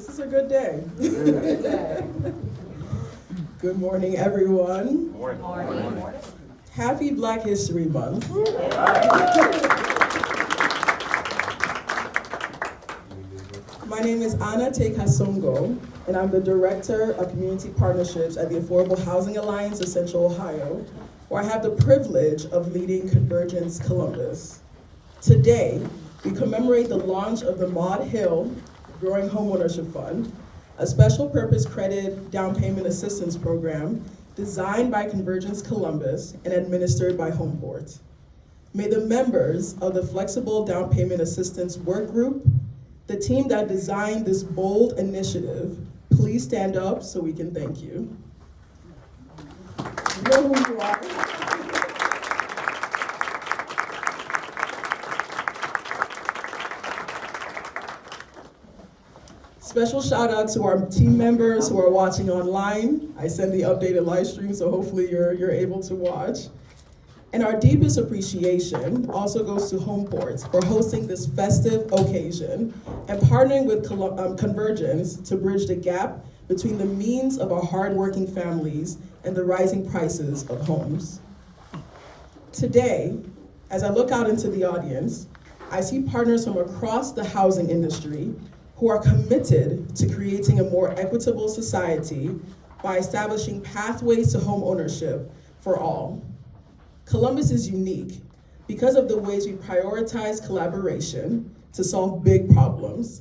This is a good day. Good day. Good morning, everyone. Morning. Morning. Happy Black History Month. My name is Anna Tekasongo, and I'm the Director of Community Partnerships at the Affordable Housing Alliance of Central Ohio, where I have the privilege of leading Convergence Columbus. Today, we commemorate the launch of the Maude Growing Homeownership Fund, a special purpose credit down payment assistance program designed by Convergence Columbus and administered by Homeport. May the members of the Flexible Down Payment Assistance Work Group, the team that designed this bold initiative, please stand up so we can thank you. You know who you are. Special shout out to our team members who are watching online. I send the updated live stream, so hopefully you're able to watch. And our deepest appreciation also goes to Homeport for hosting this festive occasion and partnering with Convergence to bridge the gap between the means of our hardworking families and the rising prices of homes. Today, as I look out into the audience, I see partners from across the housing industry who are committed to creating a more equitable society by establishing pathways to home ownership for all. Columbus is unique because of the ways we prioritize collaboration to solve big problems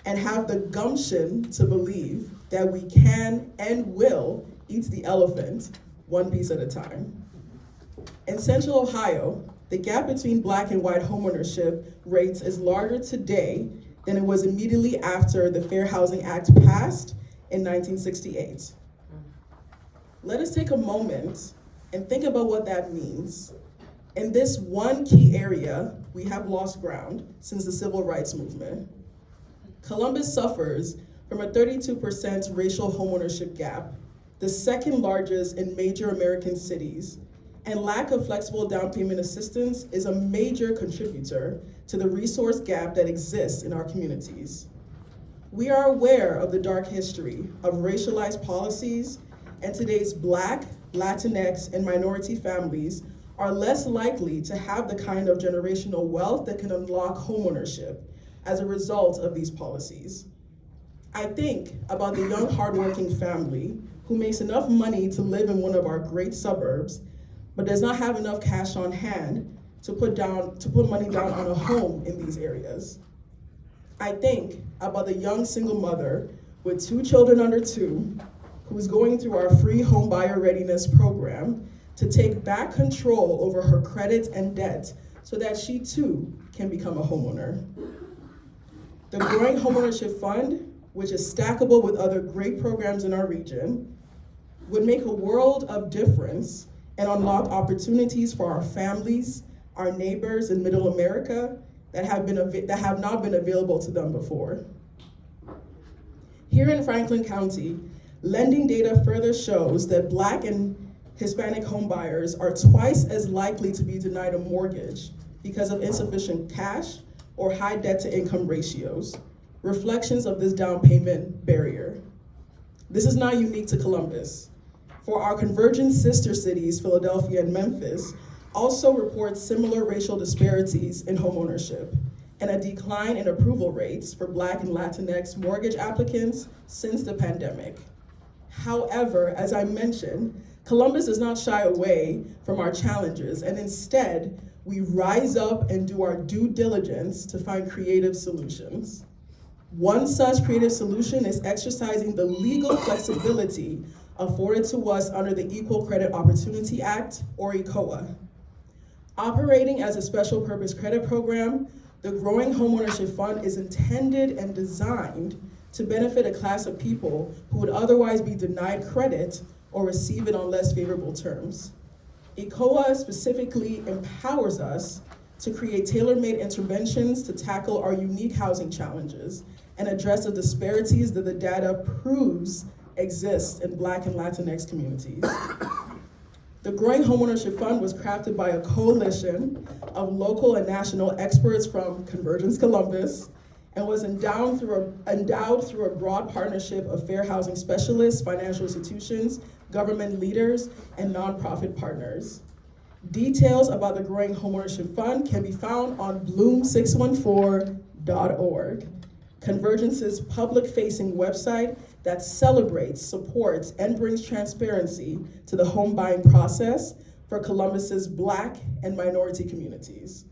and have the gumption to believe that we can and will eat the elephant one piece at a time. In Central Ohio, the gap between Black and white homeownership rates is larger today than it was immediately after the Fair Housing Act passed in 1968. Let us take a moment and think about what that means. In this one key area, we have lost ground since the Civil Rights Movement. Columbus suffers from a 32% racial homeownership gap, the second largest in major American cities, and lack of flexible down payment assistance is a major contributor to the resource gap that exists in our communities. We are aware of the dark history of racialized policies, and today's Black, Latinx, and minority families are less likely to have the kind of generational wealth that can unlock homeownership as a result of these policies. I think about the young, hardworking family who makes enough money to live in one of our great suburbs, but does not have enough cash on hand to put money down on a home in these areas. I think about the young single mother with 2 children under 2 who's going through our free home buyer readiness program to take back control over her credit and debt so that she too can become a homeowner. The Growing Homeownership Fund, which is stackable with other great programs in our region, would make a world of difference and unlock opportunities for our families, our neighbors in Middle America that have not been available to them before. Here in Franklin County, lending data further shows that Black and Hispanic homebuyers are twice as likely to be denied a mortgage because of insufficient cash or high debt to income ratios, reflections of this down payment barrier. This is not unique to Columbus. For our Convergence sister cities, Philadelphia and Memphis, also report similar racial disparities in homeownership and a decline in approval rates for Black and Latinx mortgage applicants since the pandemic. However, as I mentioned, Columbus does not shy away from our challenges, and instead, we rise up and do our due diligence to find creative solutions. One such creative solution is exercising the legal flexibility afforded to us under the Equal Credit Opportunity Act, or ECOA. Operating as a special purpose credit program, the Growing Homeownership Fund is intended and designed to benefit a class of people who would otherwise be denied credit or receive it on less favorable terms. ECOA specifically empowers us to create tailor-made interventions to tackle our unique housing challenges and address the disparities that the data proves exist in Black and Latinx communities. The Growing Homeownership Fund was crafted by a coalition of local and national experts from Convergence Columbus and was endowed through a broad partnership of fair housing specialists, financial institutions, government leaders, and nonprofit partners. Details about the growing Homeownership Fund can be found on bloom614.org, Convergence's public-facing website that celebrates, supports, and brings transparency to the home buying process for Columbus's Black and minority communities.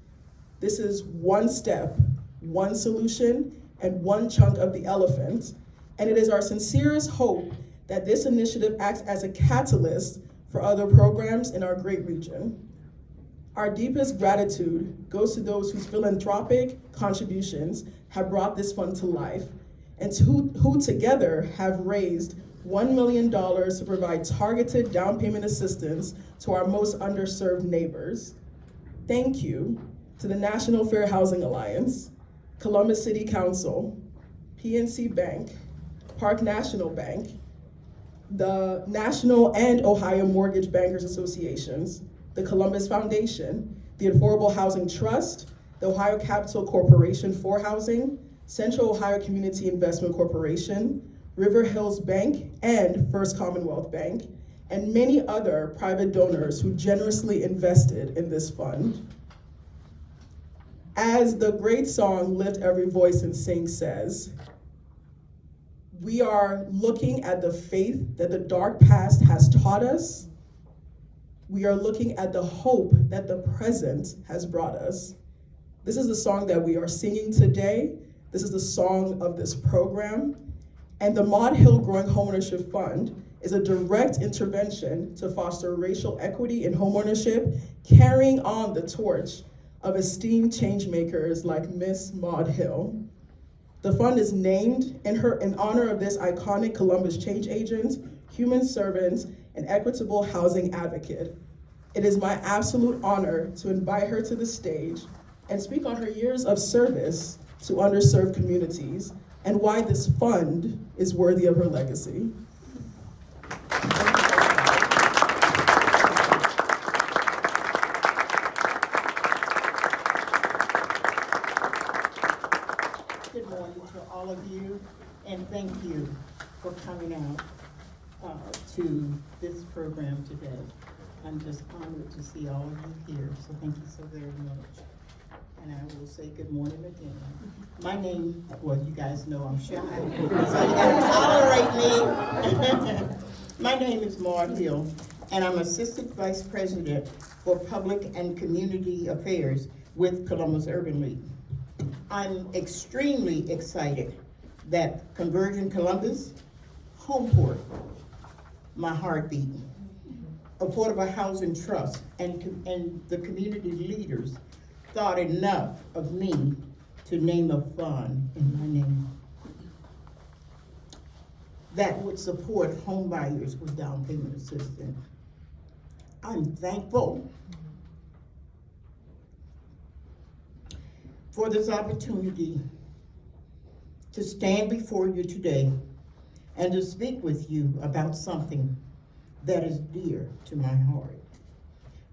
This is one step, one solution, and one chunk of the elephant, and it is our sincerest hope that this initiative acts as a catalyst for other programs in our great region. Our deepest gratitude goes to those whose philanthropic contributions have brought this fund to life, and who together have raised $1 million to provide targeted down payment assistance to our most underserved neighbors. Thank you to the National Fair Housing Alliance, Columbus City Council, PNC Bank, Park National Bank, the National and Ohio Mortgage Bankers Associations, the Columbus Foundation, the Affordable Housing Trust, the Ohio Capital Corporation for Housing, Central Ohio Community Investment Corporation, River Hills Bank, and First Commonwealth Bank, and many other private donors who generously invested in this fund. As the great song Lift Every Voice and Sing says, we are looking at the faith that the dark past has taught us. We are looking at the hope that the present has brought us. This is the song that we are singing today. This is the song of this program. And the Maude Hill Growing Homeownership Fund is a direct intervention to foster racial equity in homeownership, carrying on the torch of esteemed changemakers like Miss Maude Hill. The fund is named in honor of this iconic Columbus change agent, human servant, and equitable housing advocate. It is my absolute honor to invite her to the stage and speak on her years of service to underserved communities and why this fund is worthy of her legacy. Good morning to all of you, and thank you for coming out to this program today. I'm just honored to see all of you here, so thank you so very much. And I will say good morning again. My name, well, you guys know I'm shy, so you gotta tolerate me. My name is Maude Hill, and I'm Assistant Vice President for Public and Community Affairs with Columbus Urban League. I'm extremely excited that Convergence Columbus, Homeport, my heartbeat, Affordable Housing Trust, and the community leaders thought enough of me to name a fund in my name that would support home buyers with down payment assistance. I'm thankful for this opportunity to stand before you today and to speak with you about something that is dear to my heart.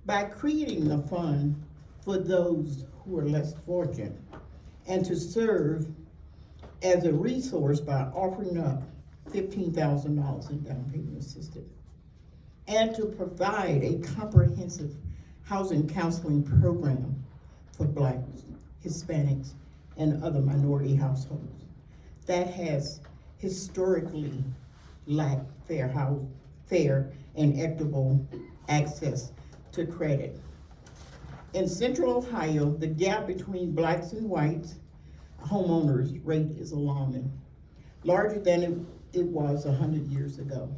By creating a fund for those who are less fortunate, and to serve as a resource by offering up $15,000 in down payment assistance, and to provide a comprehensive housing counseling program for Blacks, Hispanics, and other minority households that has historically lacked fair and equitable access to credit. In Central Ohio, the gap between Blacks and whites homeowners rate is alarming, larger than it was 100 years ago.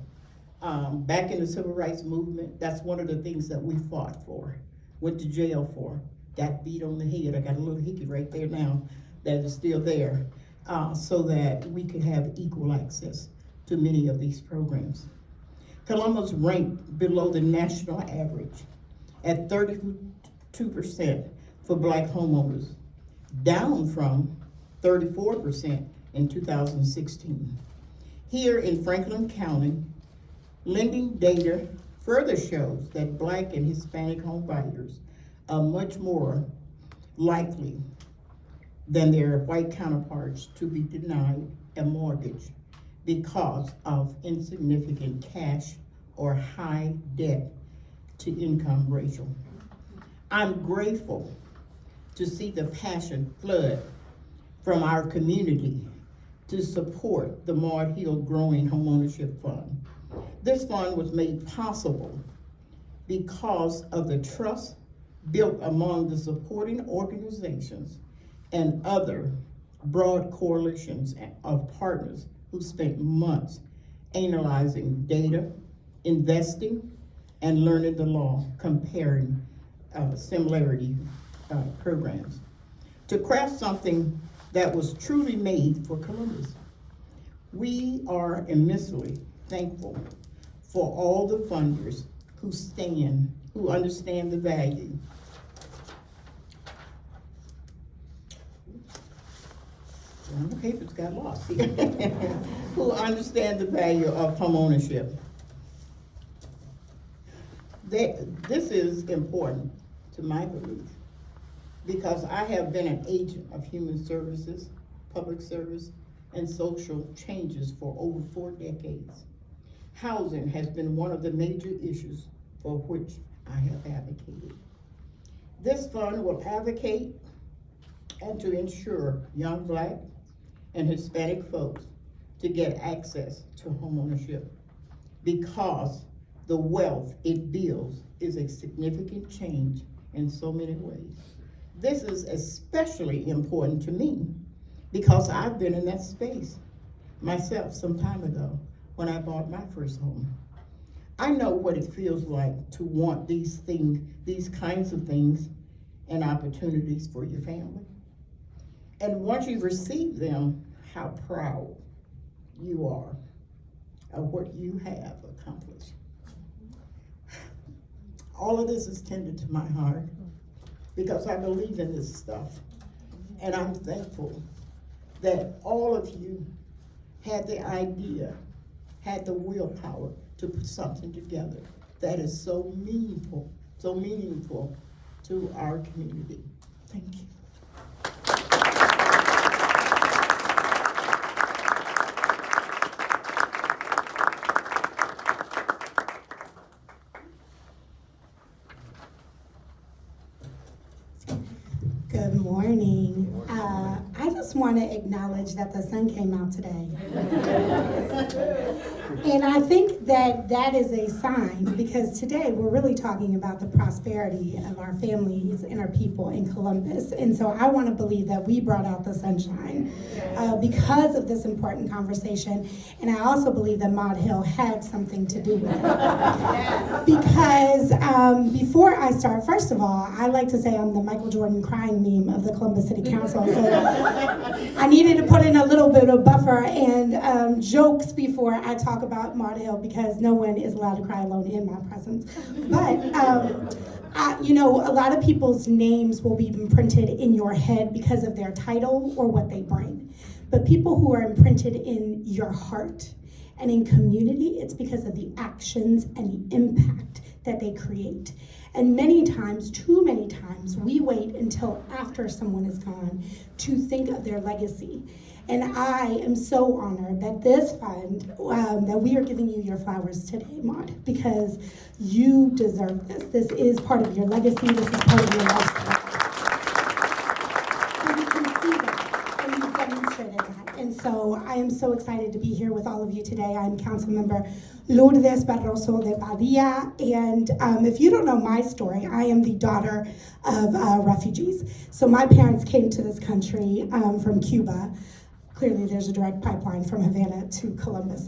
Back in the Civil Rights Movement, that's one of the things that we fought for, went to jail for, got beat on the head. I got a little hickey right there now that is still there, so that we could have equal access to many of these programs. Columbus ranked below the national average at 32% for Black homeowners, down from 34% in 2016. Here in Franklin County, lending data further shows that Black and Hispanic home buyers are much more likely than their white counterparts to be denied a mortgage because of insignificant cash or high debt to income ratio. I'm grateful to see the passion flood from our community to support the Maude Hill Growing Homeownership Fund. This fund was made possible because of the trust built among the supporting organizations and other broad coalitions of partners who spent months analyzing data, investing, and learning the law, comparing similarity programs to craft something that was truly made for Columbus. We are immensely thankful for all the funders who understand the value. The papers got lost here. Who understand the value of homeownership. This is important to my belief because I have been an agent of human services, public service, and social changes for over 4 decades. Housing has been one of the major issues for which I have advocated. This fund will advocate and to ensure young Black and Hispanic folks to get access to homeownership because the wealth it builds is a significant change in so many ways. This is especially important to me because I've been in that space myself some time ago when I bought my first home. I know what it feels like to want these kinds of things and opportunities for your family. And once you receive them, how proud you are of what you have accomplished. All of this is tender to my heart because I believe in this stuff. And I'm thankful that all of you had the idea, had the willpower to put something together that is so meaningful to our community. Thank you. Good morning. I just want to acknowledge that the sun came out today. And I think that that is a sign because today we're really talking about the prosperity of our families and our people in Columbus. And so I want to believe that we brought out the sunshine because of this important conversation. And I also believe that Maude Hill had something to do with it. Yes. Because before I start, first of all, I like to say I'm the Michael Jordan crying meme of the Columbus City Council. So I needed to put in a little bit of buffer and jokes before I talk about Maude Hill because no one is allowed to cry alone in my presence. But a lot of people's names will be imprinted in your head because of their title or what they bring. But people who are imprinted in your heart and in community, it's because of the actions and the impact that they create. And many times, too many times, we wait until after someone is gone to think of their legacy. And I am so honored that this fund, that we are giving you your flowers today, Maude, because you deserve this. This is part of your legacy. This is part of your lifestyle. And you can see that, and you've demonstrated that. And so I am so excited to be here with all of you today. I'm Councilmember Lourdes Barroso de Padilla, and if you don't know my story, I am the daughter of refugees. So my parents came to this country from Cuba. Clearly there's a direct pipeline from Havana to Columbus.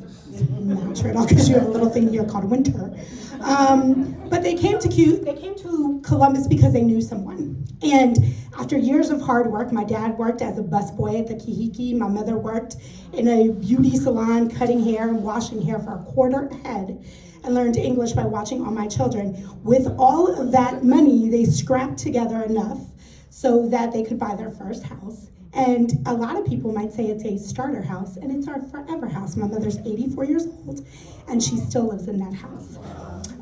Not true at all, because you have a little thing here called winter. But they came to Columbus because they knew someone. And after years of hard work, my dad worked as a busboy at the Kihiki. My mother worked in a beauty salon, cutting hair and washing hair for a quarter a head, and learned English by watching all my children. With all of that money, they scrapped together enough so that they could buy their first house. And a lot of people might say it's a starter house, and it's our forever house. My mother's 84 years old, and she still lives in that house.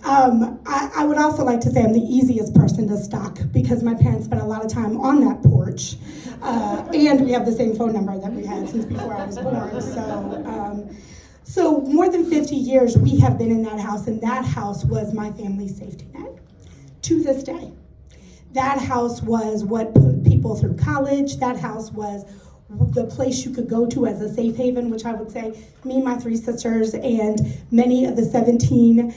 I would also like to say I'm the easiest person to stalk because my parents spent a lot of time on that porch. And we have the same phone number that we had since before I was born. So more than 50 years we have been in that house, and that house was my family's safety net to this day. That house was what put people through college. That house was the place you could go to as a safe haven, which I would say me, my 3 sisters, and many of the 17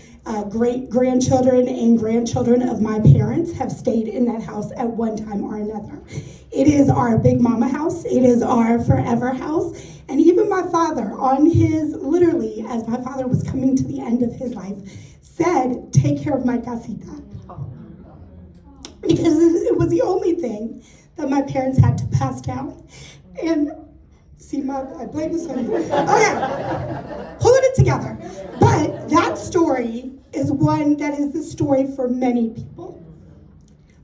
great-grandchildren and grandchildren of my parents have stayed in that house at one time or another. It is our big mama house. It is our forever house. And even my father, on his, literally, as my father was coming to the end of his life, said, take care of my casita. Because it was the only thing that my parents had to pass down. And see, Maude, I blame this on you. Okay, pulling it together. But that story is one that is the story for many people.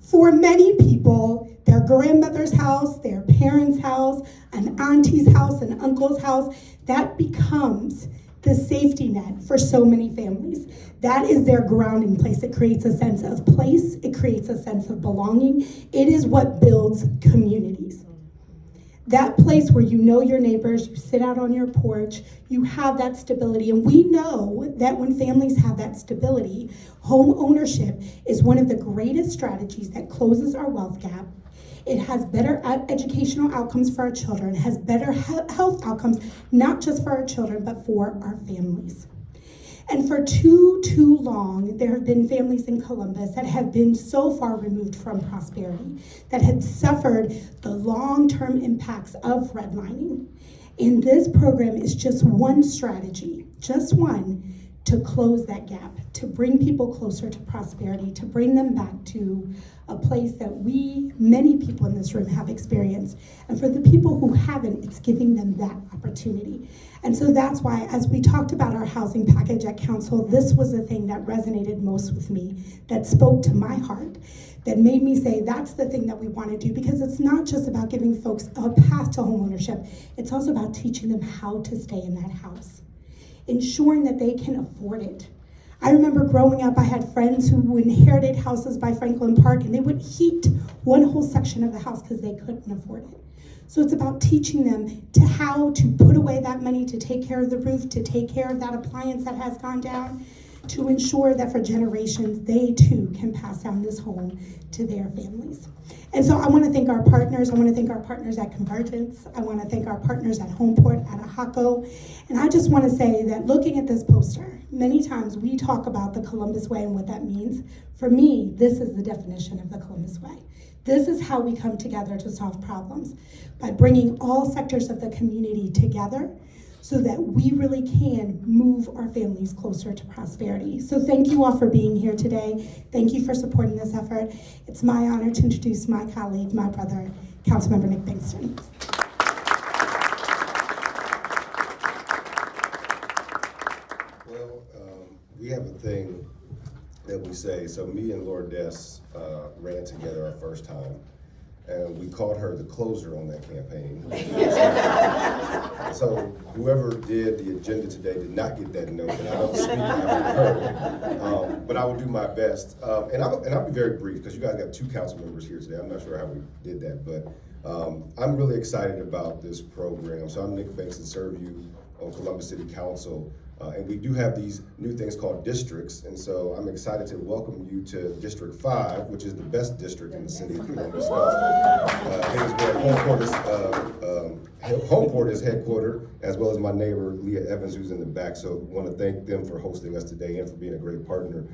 For many people, their grandmother's house, their parents' house, an auntie's house, an uncle's house, that becomes the safety net for so many families. That is their grounding place. It creates a sense of place. It creates a sense of belonging. It is what builds communities. That place where you know your neighbors, you sit out on your porch, you have that stability. And we know that when families have that stability, home ownership is one of the greatest strategies that closes our wealth gap. It has better educational outcomes for our children, has better health outcomes, not just for our children, but for our families. And for too long, there have been families in Columbus that have been so far removed from prosperity, that had suffered the long-term impacts of redlining. And this program is just one strategy, just one, to close that gap, to bring people closer to prosperity, to bring them back to a place that many people in this room have experienced. And for the people who haven't, it's giving them that opportunity. And so that's why, as we talked about our housing package at council, this was the thing that resonated most with me, that spoke to my heart, that made me say that's the thing that we want to do, because it's not just about giving folks a path to homeownership, it's also about teaching them how to stay in that house, ensuring that they can afford it. I remember growing up, I had friends who inherited houses by Franklin Park, and they would heat one whole section of the house because they couldn't afford it. So it's about teaching them to how to put away that money, to take care of the roof, to take care of that appliance that has gone down, to ensure that for generations, they too can pass down this home to their families. And so I want to thank our partners. I want to thank our partners at Convergence. I want to thank our partners at Homeport, at AHACO. And I just want to say that looking at this poster, many times we talk about the Columbus Way and what that means. For me, this is the definition of the Columbus Way. This is how we come together to solve problems, by bringing all sectors of the community together so that we really can move our families closer to prosperity. So thank you all for being here today. Thank you for supporting this effort. It's my honor to introduce my colleague, my brother, Councilmember Nick Bankston. Well, we have a thing that we say. So me and Lourdes ran together our first time, and we called her the closer on that campaign. So whoever did the agenda today did not get that note, and I don't speak after her, but I will do my best. And I'll be very brief, because you guys got 2 council members here today. I'm not sure how we did that, but I'm really excited about this program. So I'm Nick Bankston, serve you on Columbus City Council. And we do have these new things called districts, and so I'm excited to welcome you to District 5, which is the best district in the city of Columbus. It is where Homeport is headquartered, as well as my neighbor, Leah Evans, who's in the back. So I want to thank them for hosting us today and for being a great partner.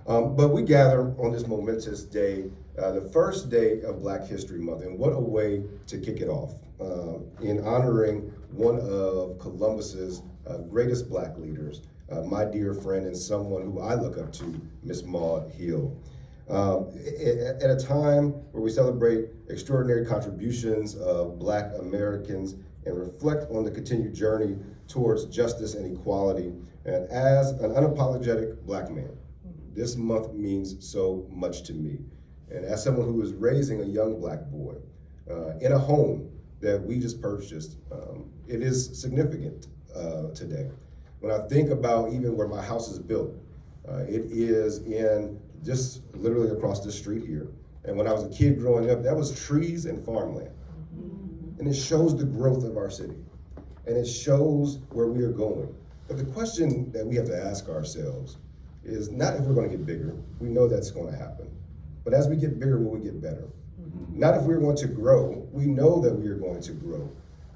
But we gather on this momentous day, the first day of Black History Month, and what a way to kick it off in honoring one of Columbus's greatest Black leaders, my dear friend and someone who I look up to, Miss Maude Hill. At a time where we celebrate extraordinary contributions of Black Americans and reflect on the continued journey towards justice and equality, and as an unapologetic Black man, this month means so much to me. And as someone who is raising a young Black boy in a home that we just purchased, it is significant today. When I think about even where my house is built, It is in just literally across the street here. And when I was a kid growing up, that was trees and farmland. And it shows the growth of our city. And it shows where we are going. But the question that we have to ask ourselves is not if we're going to get bigger. We know that's going to happen. But as we get bigger, will we get better? Not if we're going to grow. We know that we are going to grow.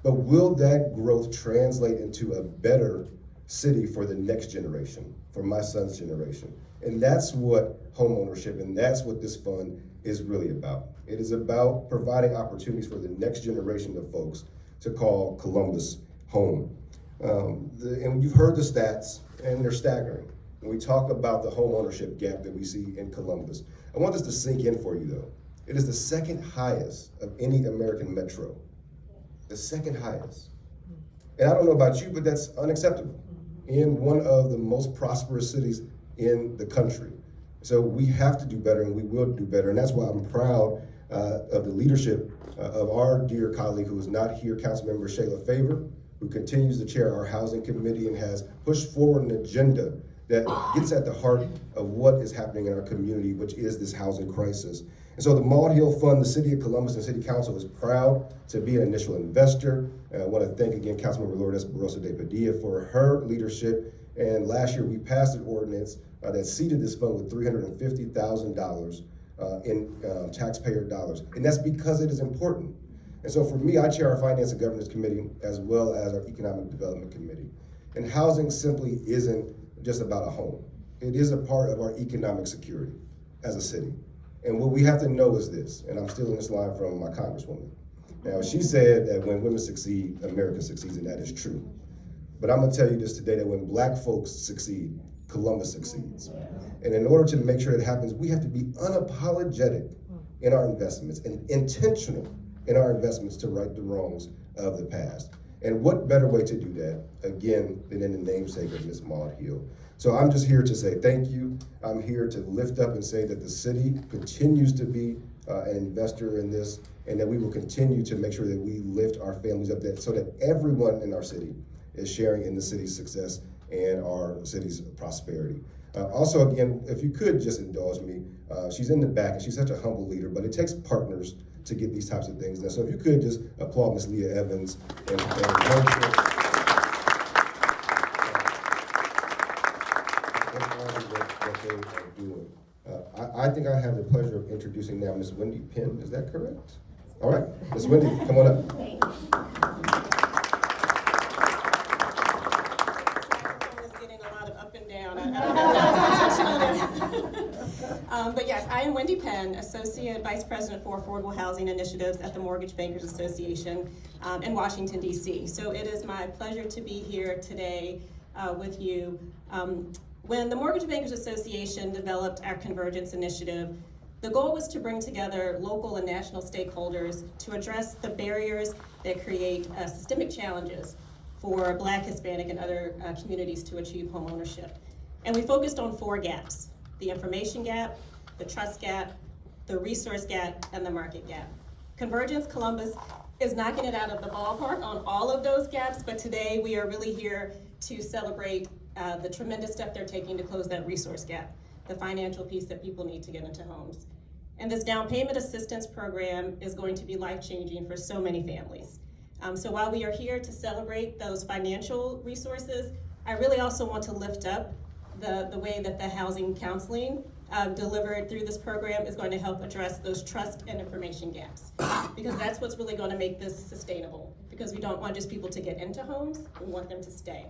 But will that growth translate into a better city for the next generation, for my son's generation? And that's what homeownership and that's what this fund is really about. It is about providing opportunities for the next generation of folks to call Columbus home. And you've heard the stats, and they're staggering. When we talk about the homeownership gap that we see in Columbus, I want this to sink in for you though. It is the second highest of any American metro. The second highest. And I don't know about you, but that's unacceptable in one of the most prosperous cities in the country. So we have to do better, and we will do better. And that's why I'm proud of the leadership of our dear colleague who is not here, Councilmember Shayla Favor, who continues to chair our housing committee and has pushed forward an agenda that gets at the heart of what is happening in our community, which is this housing crisis. And so the Maude Fund, the City of Columbus and City Council is proud to be an initial investor. And I want to thank again Councilmember Lourdes Barroso de Padilla for her leadership. And last year we passed an ordinance that seeded this fund with $350,000 in taxpayer dollars. And that's because it is important. And so for me, I chair our Finance and Governance Committee as well as our Economic Development Committee. And housing simply isn't just about a home. It is a part of our economic security as a city. And what we have to know is this, and I'm stealing this line from my Congresswoman. Now, she said that when women succeed, America succeeds, and that is true. But I'm gonna tell you this today, that when Black folks succeed, Columbus succeeds. And in order to make sure it happens, we have to be unapologetic in our investments and intentional in our investments to right the wrongs of the past. And what better way to do that, again, than in the namesake of Ms. Maude Hill. So I'm just here to say thank you. I'm here to lift up and say that the city continues to be an investor in this, and that we will continue to make sure that we lift our families up so that everyone in our city is sharing in the city's success and our city's prosperity. Also, again, if you could just indulge me, she's in the back and she's such a humble leader, but it takes partners to get these types of things done. So if you could just applaud Ms. Leah Evans and what they are doing. I think I have the pleasure of introducing now Ms. Wendy Penn, is that correct? All right, Ms. Wendy, come on up. But yes, I am Wendy Penn, Associate Vice President for Affordable Housing Initiatives at the Mortgage Bankers Association in Washington, D.C. So it is my pleasure to be here today with you. When the Mortgage Bankers Association developed our Convergence Initiative, the goal was to bring together local and national stakeholders to address the barriers that create systemic challenges for Black, Hispanic, and other communities to achieve homeownership. And we focused on 4 gaps: the information gap, the trust gap, the resource gap, and the market gap. Convergence Columbus is knocking it out of the ballpark on all of those gaps, but today we are really here to celebrate the tremendous step they're taking to close that resource gap, the financial piece that people need to get into homes. And this down payment assistance program is going to be life-changing for so many families. So while we are here to celebrate those financial resources, I really also want to lift up the way that the housing counseling delivered through this program is going to help address those trust and information gaps. Because that's what's really going to make this sustainable. Because we don't want just people to get into homes, we want them to stay.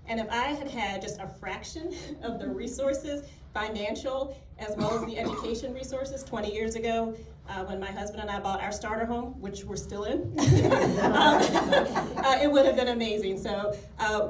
And if I had had just a fraction of the resources, financial as well as the education resources 20 years ago, when my husband and I bought our starter home, which we're still in, it would have been amazing. So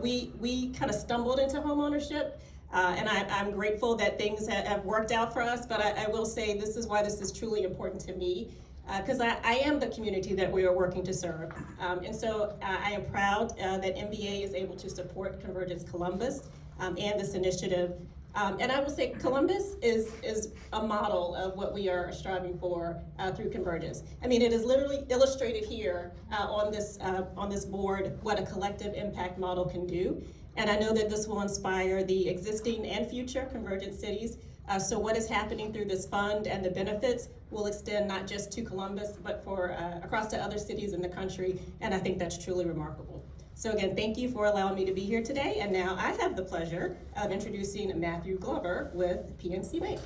we kind of stumbled into homeownership, and I'm grateful that things have worked out for us, but I will say this is why this is truly important to me, because I am the community that we are working to serve. And so I am proud that MBA is able to support Convergence Columbus and this initiative. And I will say Columbus is a model of what we are striving for through Convergence. I mean, it is literally illustrated here on this board what a collective impact model can do. And I know that this will inspire the existing and future convergent cities. So what is happening through this fund and the benefits will extend not just to Columbus, but for across to other cities in the country. And I think that's truly remarkable. So again, thank you for allowing me to be here today. And now I have the pleasure of introducing Matthew Glover with PNC Bank.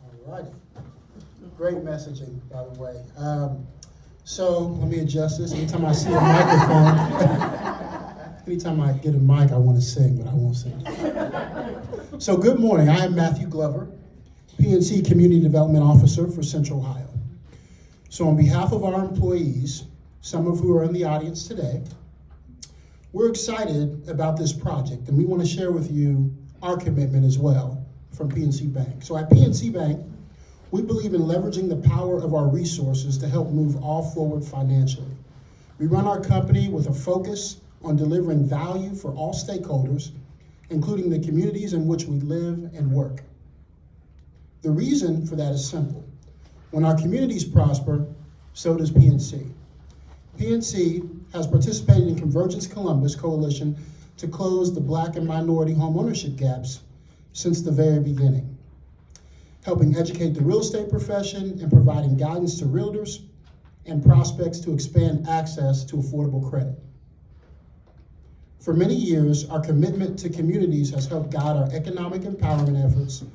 All right. Great messaging, by the way. So let me adjust this. Anytime I see a microphone, anytime I get a mic, I want to sing, but I won't sing. So good morning. I am Matthew Glover, PNC Community Development Officer for Central Ohio. So on behalf of our employees, some of who are in the audience today, we're excited about this project, and we want to share with you our commitment as well from PNC Bank. So at PNC Bank, we believe in leveraging the power of our resources to help move all forward financially. We run our company with a focus on delivering value for all stakeholders, including the communities in which we live and work. The reason for that is simple. When our communities prosper, so does PNC. PNC has participated in Convergence Columbus Coalition to close the Black and minority homeownership gaps since the very beginning, helping educate the real estate profession and providing guidance to realtors and prospects to expand access to affordable credit. For many years, our commitment to communities has helped guide our economic empowerment efforts,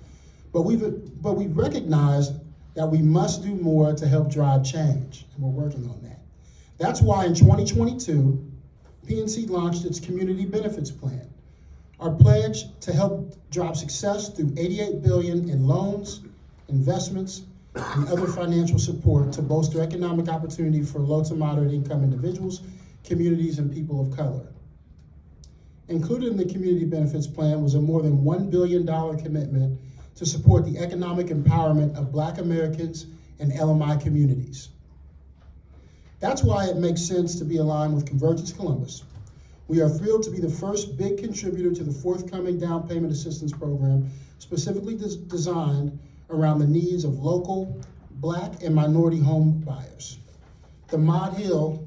but we've recognized that we must do more to help drive change, and we're working on that. That's why in 2022, PNC launched its Community Benefits Plan, our pledge to help drive success through $88 billion in loans, investments, and other financial support to bolster economic opportunity for low to moderate income individuals, communities, and people of color. Included in the Community Benefits Plan was a more than $1 billion commitment to support the economic empowerment of Black Americans and LMI communities. That's why it makes sense to be aligned with Convergence Columbus. We are thrilled to be the first big contributor to the forthcoming down payment assistance program, specifically designed around the needs of local Black and minority home buyers. The Maude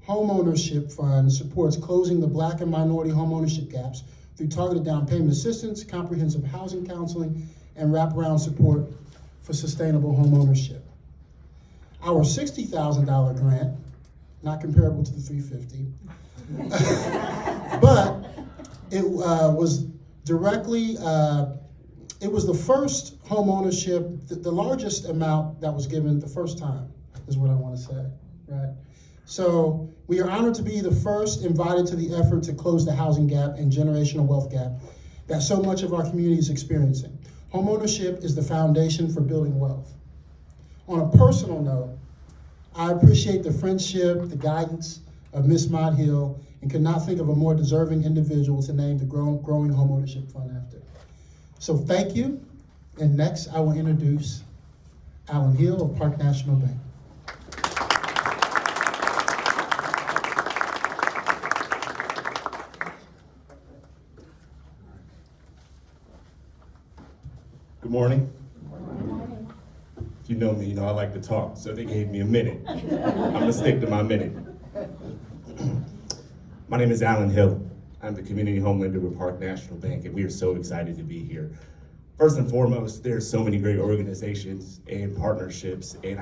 Homeownership Fund supports closing the Black and minority homeownership gaps through targeted down payment assistance, comprehensive housing counseling, and wraparound support for sustainable homeownership. Our $60,000 grant, not comparable to the $350,000, but it was directly, it was the first homeownership, the largest amount that was given the first time, is what I want to say, right? So we are honored to be the first invited to the effort to close the housing gap and generational wealth gap that so much of our community is experiencing. Homeownership is the foundation for building wealth. On a personal note, I appreciate the friendship, the guidance of Ms. Maude, and could not think of a more deserving individual to name the growing homeownership fund after. So thank you, and next I will introduce Allan Hill of Park National Bank. Good morning. If you know me, you know I like to talk, so they gave me a minute. I'm gonna stick to my minute. My name is Allan Hill. I'm the community home lender with Park National Bank, and we are so excited to be here. First and foremost, there's so many great organizations and partnerships, and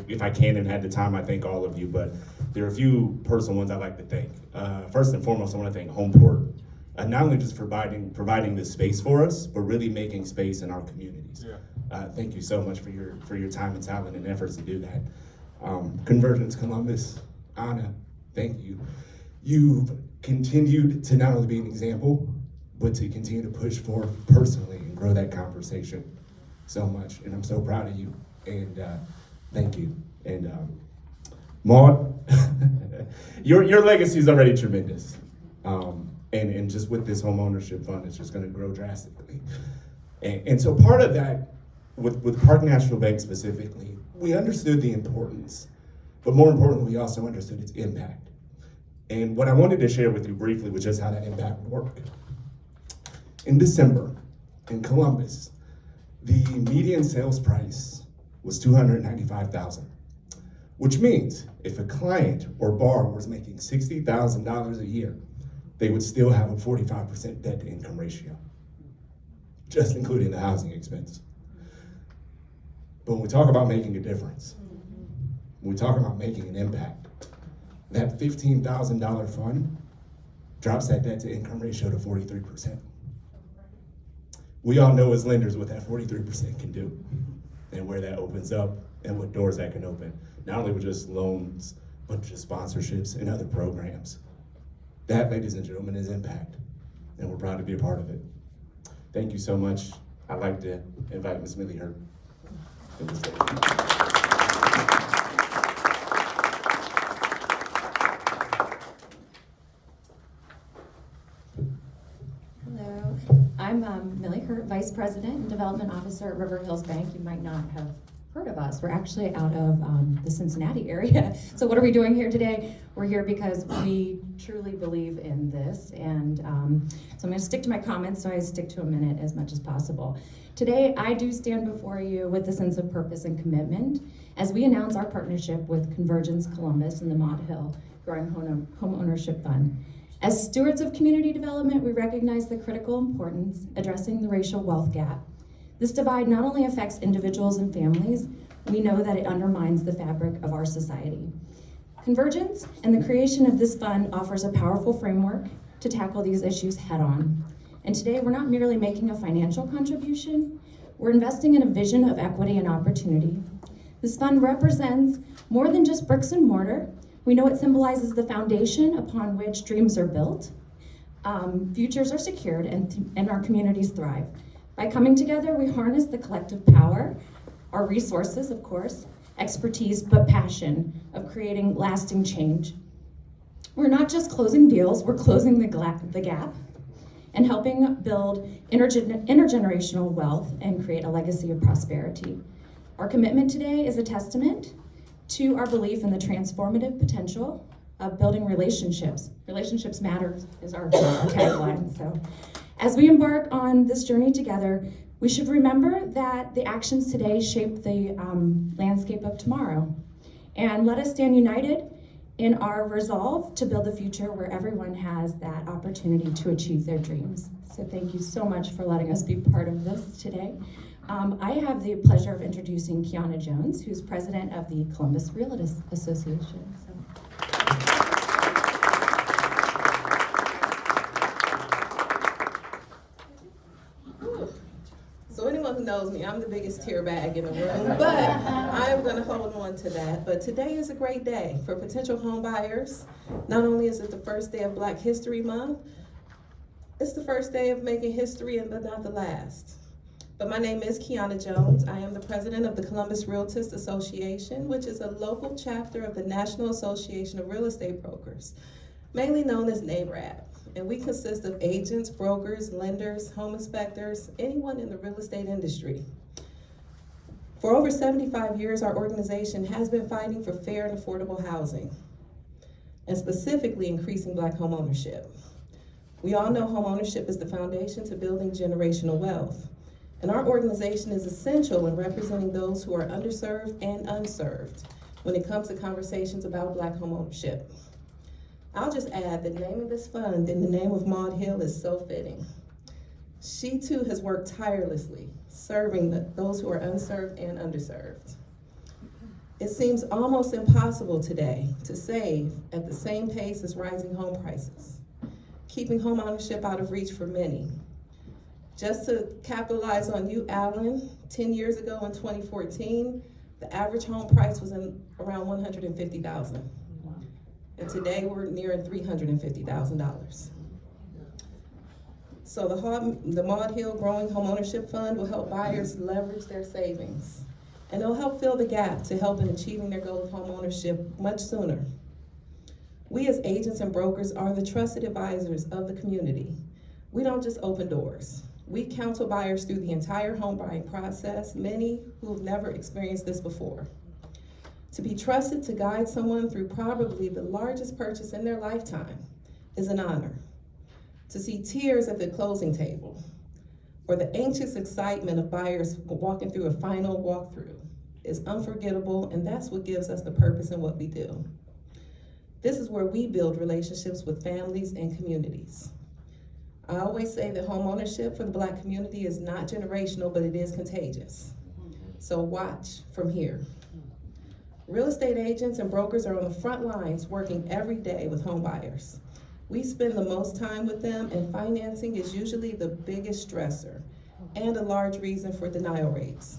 if I can and had the time, I thank all of you, but there are a few personal ones I'd like to thank. First and foremost, I wanna thank Homeport. Not only just providing this space for us, but really making space in our communities. Yeah. Thank you so much for your time and talent and efforts to do that. Convergence Columbus, Anna, thank you. You've continued to not only be an example, but to continue to push forward personally and grow that conversation so much. And I'm so proud of you, and thank you. And Maude, your legacy is already tremendous. And just with this homeownership fund, it's just gonna grow drastically. And so part of that, with Park National Bank specifically, we understood the importance, but more importantly, we also understood its impact. And what I wanted to share with you briefly was just how that impact would work. In December, in Columbus, the median sales price was $295,000. which means if a client or borrower was making $60,000 a year, they would still have a 45% debt to income ratio, just including the housing expense. But when we talk about making a difference, when we talk about making an impact, that $15,000 fund drops that debt to income ratio to 43%. We all know as lenders what that 43% can do and where that opens up and what doors that can open. Not only with just loans, but just sponsorships and other programs. That, ladies and gentlemen, is impact, and we're proud to be a part of it. Thank you so much. I'd like to invite Ms. Millie Hurtt to the stage. Hello, I'm Millie Hurtt, Vice President and Development Officer at River Hills Bank. You might not have heard of us. We're actually out of the Cincinnati area. So what are we doing here today? We're here because we truly believe in this. And so I'm going to stick to my comments, so I stick to a minute as much as possible. Today, I do stand before you with a sense of purpose and commitment as we announce our partnership with CONVERGENCE Columbus and the Maude Growing Homeownership Fund. As stewards of community development, we recognize the critical importance addressing the racial wealth gap. This divide not only affects individuals and families, we know that it undermines the fabric of our society. Convergence and the creation of this fund offers a powerful framework to tackle these issues head-on. And today, we're not merely making a financial contribution, we're investing in a vision of equity and opportunity. This fund represents more than just bricks and mortar. We know it symbolizes the foundation upon which dreams are built, futures are secured, and our communities thrive. By coming together, we harness the collective power, our resources, of course, expertise, but passion of creating lasting change. We're not just closing deals, we're closing the gap and helping build intergenerational wealth and create a legacy of prosperity. Our commitment today is a testament to our belief in the transformative potential of building relationships. Relationships matter is our tagline. So, as we embark on this journey together, we should remember that the actions today shape the landscape of tomorrow. And let us stand united in our resolve to build a future where everyone has that opportunity to achieve their dreams. So thank you so much for letting us be part of this today. I have the pleasure of introducing Kiana Jones, who's president of the Columbus Realtors Association. So anyone who knows me, I'm the biggest tear bag in the room, but I'm gonna hold on to that. But today is a great day for potential home buyers. Not only is it the first day of Black History Month, it's the first day of making history, but not the last. But my name is Kiana Jones. I am the president of the Columbus Realtors Association, which is a local chapter of the National Association of Real Estate Brokers, mainly known as NAREB. And we consist of agents, brokers, lenders, home inspectors, anyone in the real estate industry. For over 75 years, our organization has been fighting for fair and affordable housing, and specifically increasing Black home ownership. We all know home ownership is the foundation to building generational wealth. And our organization is essential in representing those who are underserved and unserved when it comes to conversations about Black home ownership. I'll just add that naming this fund in the name of Maude Hill is so fitting. She too has worked tirelessly, serving those who are unserved and underserved. It seems almost impossible today to save at the same pace as rising home prices, keeping home ownership out of reach for many. Just to capitalize on you, Allan, 10 years ago in 2014, the average home price was around $150,000. And today we're nearing $350,000. So the Maude Hill Growing Homeownership Fund will help buyers leverage their savings. And it'll help fill the gap to help in achieving their goal of home ownership much sooner. We as agents and brokers are the trusted advisors of the community. We don't just open doors. We counsel buyers through the entire home buying process, many who have never experienced this before. To be trusted to guide someone through probably the largest purchase in their lifetime is an honor. To see tears at the closing table, or the anxious excitement of buyers walking through a final walkthrough, is unforgettable, and that's what gives us the purpose in what we do. This is where we build relationships with families and communities. I always say that homeownership for the Black community is not generational, but it is contagious. So watch from here. Real estate agents and brokers are on the front lines working every day with home buyers. We spend the most time with them, and financing is usually the biggest stressor and a large reason for denial rates.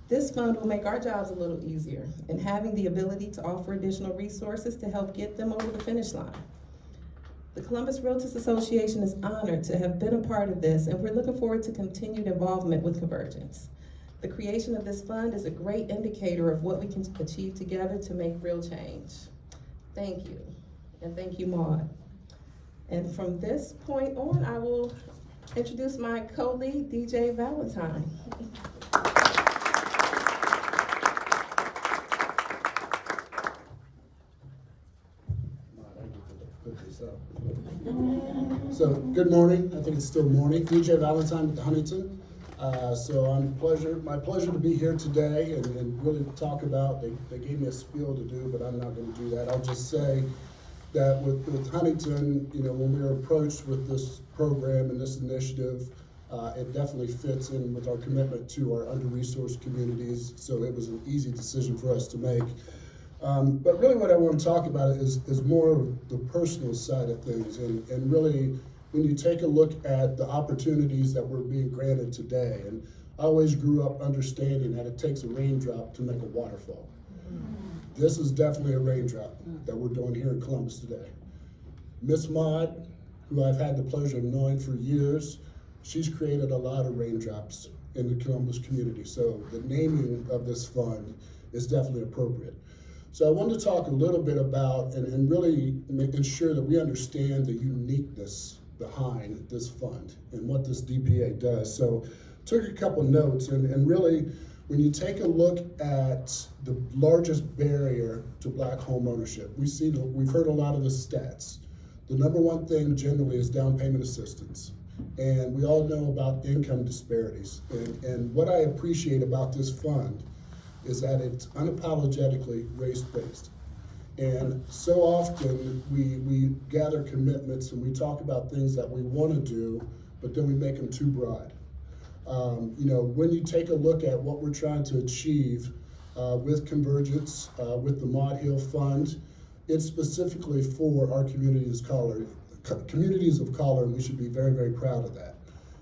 This fund will make our jobs a little easier in having the ability to offer additional resources to help get them over the finish line. The Columbus Realtors Association is honored to have been a part of this, and we're looking forward to continued involvement with Convergence. The creation of this fund is a great indicator of what we can achieve together to make real change. Thank you, and thank you, Maude. And from this point on, I will introduce my co-lead, DJ Valentine. So, good morning. I think it's still morning. DJ Valentine with the Huntington. So my pleasure to be here today and really talk about, they gave me a spiel to do, but I'm not going to do that. I'll just say that with Huntington, you know, when we were approached with this program and this initiative, it definitely fits in with our commitment to our under-resourced communities, so it was an easy decision for us to make. But really what I want to talk about is more of the personal side of things, and really when you take a look at the opportunities that we're being granted today, and I always grew up understanding that it takes a raindrop to make a waterfall. This is definitely a raindrop that we're doing here in Columbus today. Miss Maude, who I've had the pleasure of knowing for years, she's created a lot of raindrops in the Columbus community, so the naming of this fund is definitely appropriate. So I wanted to talk a little bit about and really making sure that we understand the uniqueness behind this fund and what this DPA does. So took a couple notes, and really when you take a look at the largest barrier to Black home ownership, we've heard a lot of the stats. The number one thing generally is down payment assistance. And we all know about income disparities. And what I appreciate about this fund is that it's unapologetically race-based. And so often we gather commitments and we talk about things that we want to do, but then we make them too broad. You know, when you take a look at what we're trying to achieve with Convergence, with the Maude Hill Fund, it's specifically for our communities of color, and we should be very, very proud of that.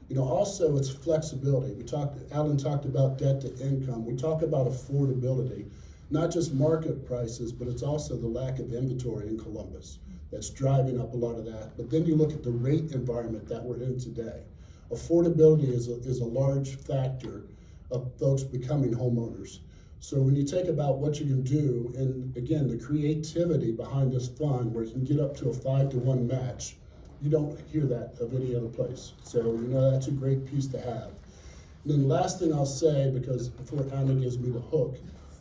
You know, also it's flexibility. Allan talked about debt to income. We talk about affordability, not just market prices, but it's also the lack of inventory in Columbus that's driving up a lot of that. But then you look at the rate environment that we're in today. Affordability is a large factor of folks becoming homeowners. So when you think about what you can do, and again, the creativity behind this fund where you can get up to a 5-to-1 match, you don't hear that of any other place. So, you know, that's a great piece to have. And then the last thing I'll say, because before Anna gives me the hook,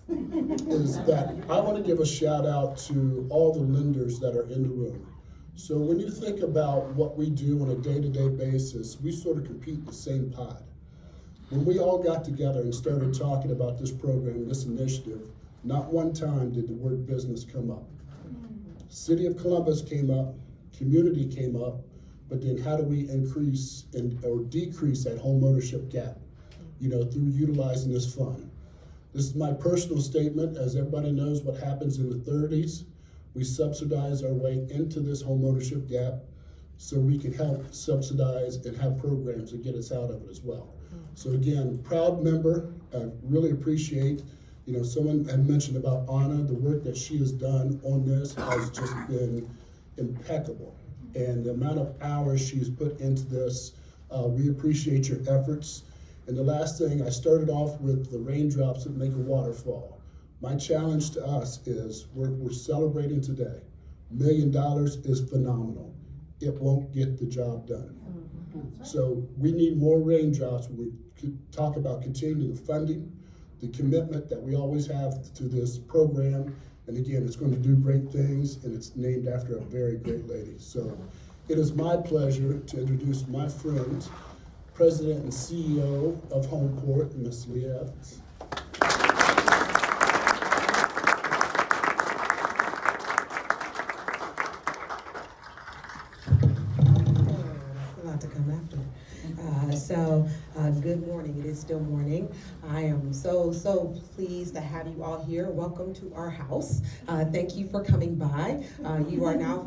is that I want to give a shout out to all the lenders that are in the room. So when you think about what we do on a day-to-day basis, we sort of compete in the same pod. When we all got together and started talking about this program, this initiative, not one time did the word business come up. City of Columbus came up, community came up, but then how do we increase or decrease that home ownership gap, you know, through utilizing this fund? This is my personal statement. As everybody knows what happens in the 30s, we subsidize our way into this home ownership gap so we can help subsidize and have programs to get us out of it as well. So again, proud member, I really appreciate, you know, someone had mentioned about Anna, the work that she has done on this has just been impeccable. And the amount of hours she's put into this, we appreciate your efforts. And the last thing, I started off with the raindrops that make a waterfall. My challenge to us is we're celebrating today. $1 million is phenomenal. It won't get the job done. So we need more raindrops when we talk about continuing the funding, the commitment that we always have to this program. And again, it's going to do great things, and it's named after a very great lady. So it is my pleasure to introduce my friend, President and CEO of Homeport, Miss Leah. still morning. I am so pleased to have you all here. Welcome to our house. Thank you for coming by. You are now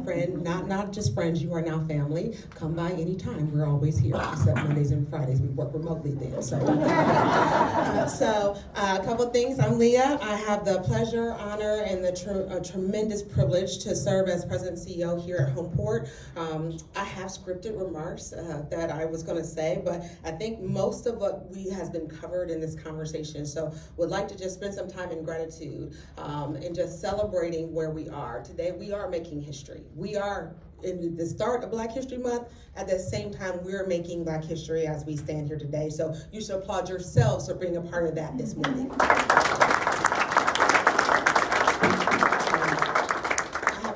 not just friends, you are now family. Come by anytime. We're always here, except Mondays and Fridays. We work remotely then. So, a couple things. I'm Leah. I have the pleasure, honor, and the tremendous privilege to serve as President and CEO here at Homeport. I have scripted remarks that I was going to say, but I think most of what has been covered in this conversation. So would like to just spend some time in gratitude and just celebrating where we are. Today we are making history. We are in the start of Black History Month. At the same time, we're making Black history as we stand here today. So you should applaud yourselves for being a part of that this morning.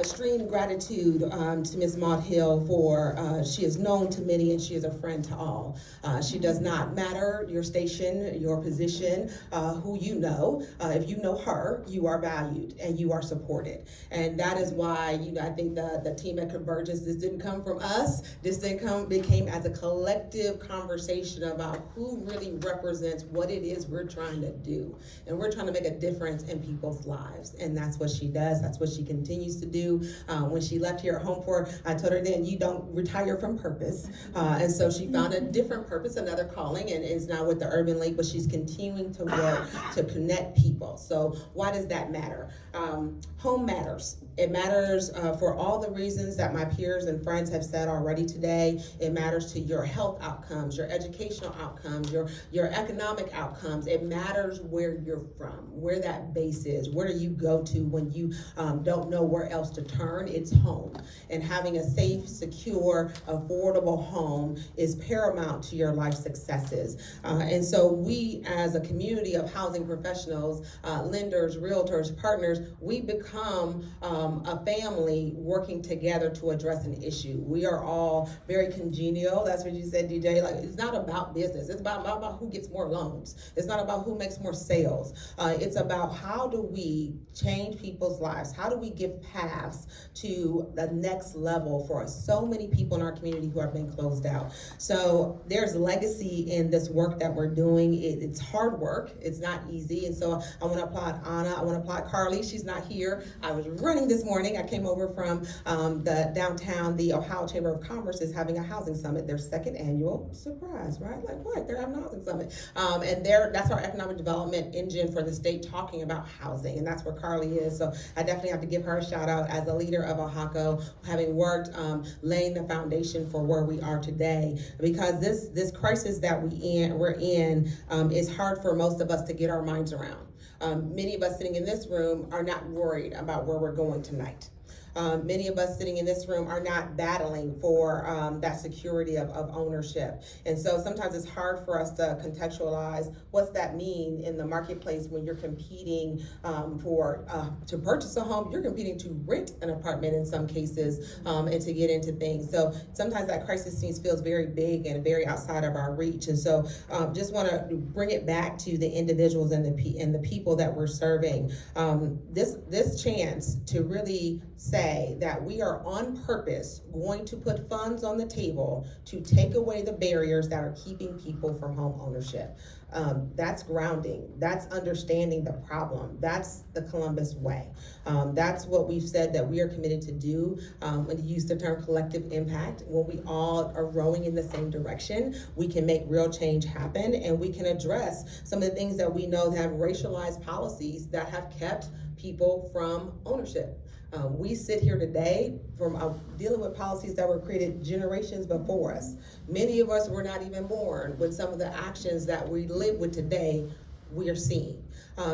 Extreme gratitude to Ms. Maude Hill for, she is known to many and she is a friend to all. She does not matter your station, your position, who you know. If you know her, you are valued and you are supported. And that is why, I think the team at Convergence, this didn't come from us. This became as a collective conversation about who really represents what it is we're trying to do. And we're trying to make a difference in people's lives. And that's what she does. That's what she continues to do. When she left here at Homeport, I told her then, you don't retire from purpose. And so she found a different purpose, another calling, and is now with the Urban League, but she's continuing to work to connect people. So why does that matter? Home matters. It matters for all the reasons that my peers and friends have said already today. It matters to your health outcomes, your educational outcomes, your economic outcomes. It matters where you're from, where that base is. Where do you go to when you don't know where else to turn? It's home. And having a safe, secure, affordable home is paramount to your life successes. And so we, as a community of housing professionals, lenders, realtors, partners, we become a family working together to address an issue. We are all very congenial. That's what you said, DJ. Like, it's not about business. It's about who gets more loans. It's not about who makes more sales. It's about how do we change people's lives? How do we give paths to the next level for so many people in our community who have been closed out? So there's legacy in this work that we're doing. It's hard work. It's not easy. And so I want to applaud Anna. I want to applaud Carly. She's not here. I was running this morning. I came over from the downtown. The Ohio Chamber of Commerce is having a housing summit, their second annual. Surprise, right? Like what? They're having a housing summit. And that's our economic development engine for the state, talking about housing. And that's where Carly is. So I definitely have to give her a shout out as a leader of OHACO, having worked, laying the foundation for where we are today. Because this crisis that we're in is hard for most of us to get our minds around. Many of us sitting in this room are not worried about where we're going tonight. Many of us sitting in this room are not battling for that security of ownership. And so sometimes it's hard for us to contextualize what's that mean in the marketplace when you're competing to purchase a home, you're competing to rent an apartment in some cases, and to get into things. So sometimes that crisis feels very big and very outside of our reach. And so just want to bring it back to the individuals and the people that we're serving. This chance to really say that we are on purpose going to put funds on the table to take away the barriers that are keeping people from home ownership. That's grounding. That's understanding the problem. That's the Columbus way. That's what we've said that we are committed to do. When you use the term collective impact, when we all are rowing in the same direction, we can make real change happen, and we can address some of the things that we know that have racialized policies that have kept people from ownership. We sit here today from dealing with policies that were created generations before us. Many of us were not even born when some of the actions that we live with today we are seeing.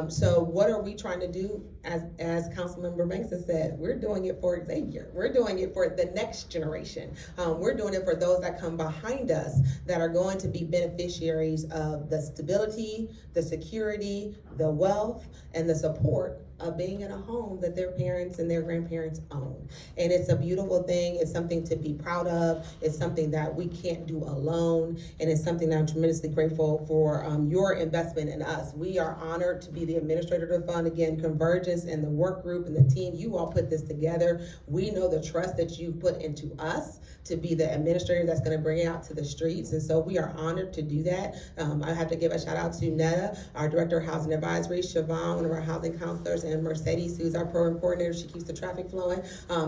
So what are we trying to do? As Councilmember Bankston said, we're doing it for Xavier. We're doing it for the next generation. We're doing it for those that come behind us that are going to be beneficiaries of the stability, the security, the wealth, and the support of being in a home that their parents and their grandparents own. And it's a beautiful thing. It's something to be proud of. It's something that we can't do alone. And it's something that I'm tremendously grateful for your investment in us. We are honored to be the administrator of the fund. Again, Convergence and the work group and the team, you all put this together. We know the trust that you've put into us to be the administrator that's going to bring it out to the streets. And so we are honored to do that. I have to give a shout out to Netta, our Director of Housing Advisory, Siobhan, one of our housing counselors, and Mercedes, who's our program coordinator. She keeps the traffic flowing.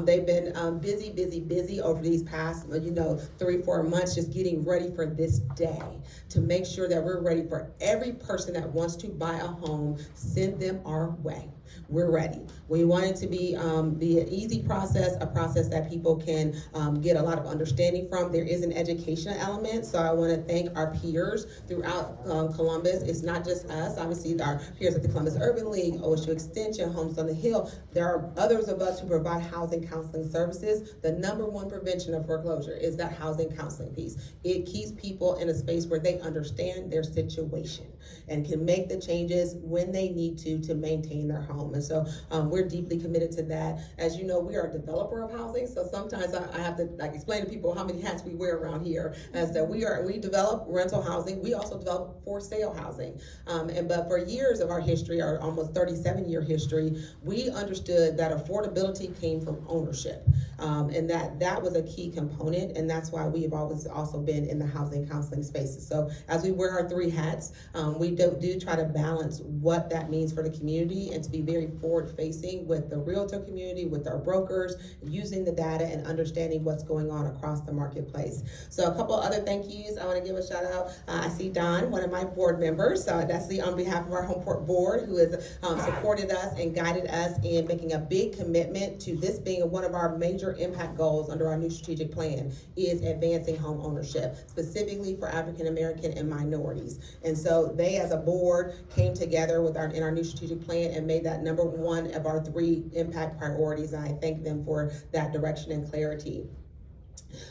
They've been busy over these past, 3-4 months, just getting ready for this day to make sure that we're ready for every person that wants to buy a home. Send them our way. We're ready. We want it to be an easy process, a process that people can get a lot of understanding from. There is an educational element, so I want to thank our peers throughout Columbus. It's not just us. Obviously, our peers at the Columbus Urban League, OSU Extension, Homes on the Hill. There are others of us who provide housing counseling services. The number one prevention of foreclosure is that housing counseling piece. It keeps people in a space where they understand their situation and can make the changes when they need to maintain their home. And so we're deeply committed to that. As you know, we are a developer of housing, so sometimes I have to explain to people how many hats we wear around here. As that we develop rental housing, we also develop for sale housing. But for years of our history, our almost 37-year history, we understood that affordability came from ownership, and that was a key component, and that's why we have always also been in the housing counseling spaces. So as we wear our 3 hats, we do try to balance what that means for the community and to be very forward-facing with the realtor community, with our brokers, using the data and understanding what's going on across the marketplace. So a couple other thank yous. I want to give a shout out. I see Don, one of my board members. So that's on behalf of our Homeport board, who has supported us and guided us in making a big commitment to this being one of our major impact goals under our new strategic plan, is advancing home ownership, specifically for African American and minorities. And so they, as a board, came together in our new strategic plan and made that number one of our 3 impact priorities, and I thank them for that direction and clarity.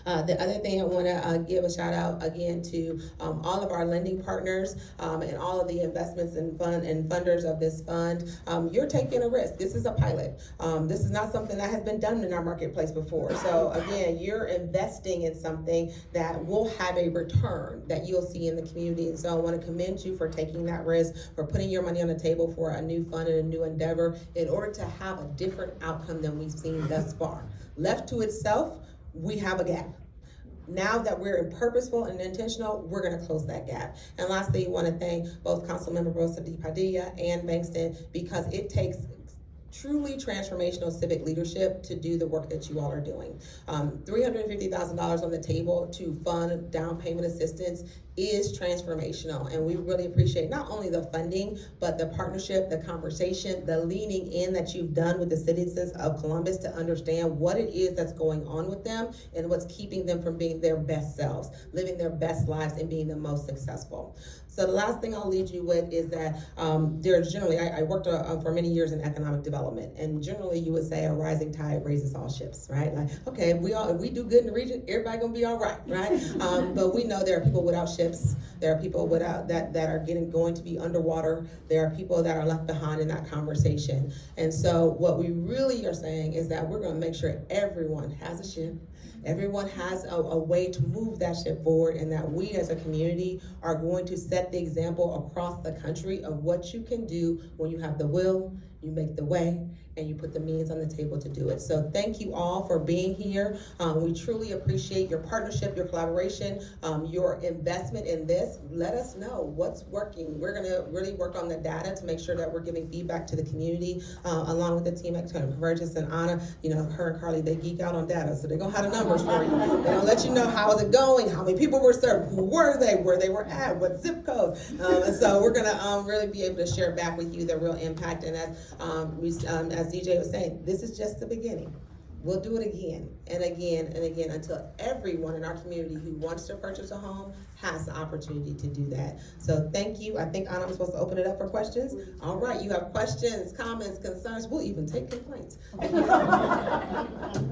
The other thing I want to give a shout out again to all of our lending partners and all of the investments and funders of this fund. You're taking a risk. This is a pilot. This is not something that has been done in our marketplace before. So again, you're investing in something that will have a return that you'll see in the community. And so I want to commend you for taking that risk, for putting your money on the table for a new fund and a new endeavor in order to have a different outcome than we've seen thus far. Left to itself, we have a gap. Now that we're purposeful and intentional, we're going to close that gap. And lastly, I want to thank both Councilmember Barroso, Padilla, and Bankston, because it takes truly transformational civic leadership to do the work that you all are doing. $350,000 on the table to fund down payment assistance is transformational, and we really appreciate not only the funding, but the partnership, the conversation, the leaning in that you've done with the citizens of Columbus to understand what it is that's going on with them and what's keeping them from being their best selves, living their best lives, and being the most successful. So the last thing I'll leave you with is that there's generally, I worked for many years in economic development, and generally you would say a rising tide raises all ships, right? Like, okay, if we do good in the region, everybody gonna be all right, right? But we know there are people without ships. There are people without that are going to be underwater. There are people that are left behind in that conversation. And so what we really are saying is that we're gonna make sure everyone has a ship. Everyone has a way to move that ship forward, and that we as a community are going to set the example across the country of what you can do when you have the will, you make the way, and you put the means on the table to do it. So thank you all for being here. We truly appreciate your partnership, your collaboration, your investment in this. Let us know what's working. We're gonna really work on the data to make sure that we're giving feedback to the community, along with the team at Convergence and Anna. Her and Carly, they geek out on data, so they're gonna have the numbers for you. They're gonna let you know how is it going, how many people were served, who were they, where they were at, what zip codes. And so we're gonna really be able to share back with you the real impact. And as DJ was saying, this is just the beginning. We'll do it again and again and again until everyone in our community who wants to purchase a home has the opportunity to do that. So thank you. I think Anna was supposed to open it up for questions. All right, you have questions, comments, concerns. We'll even take complaints.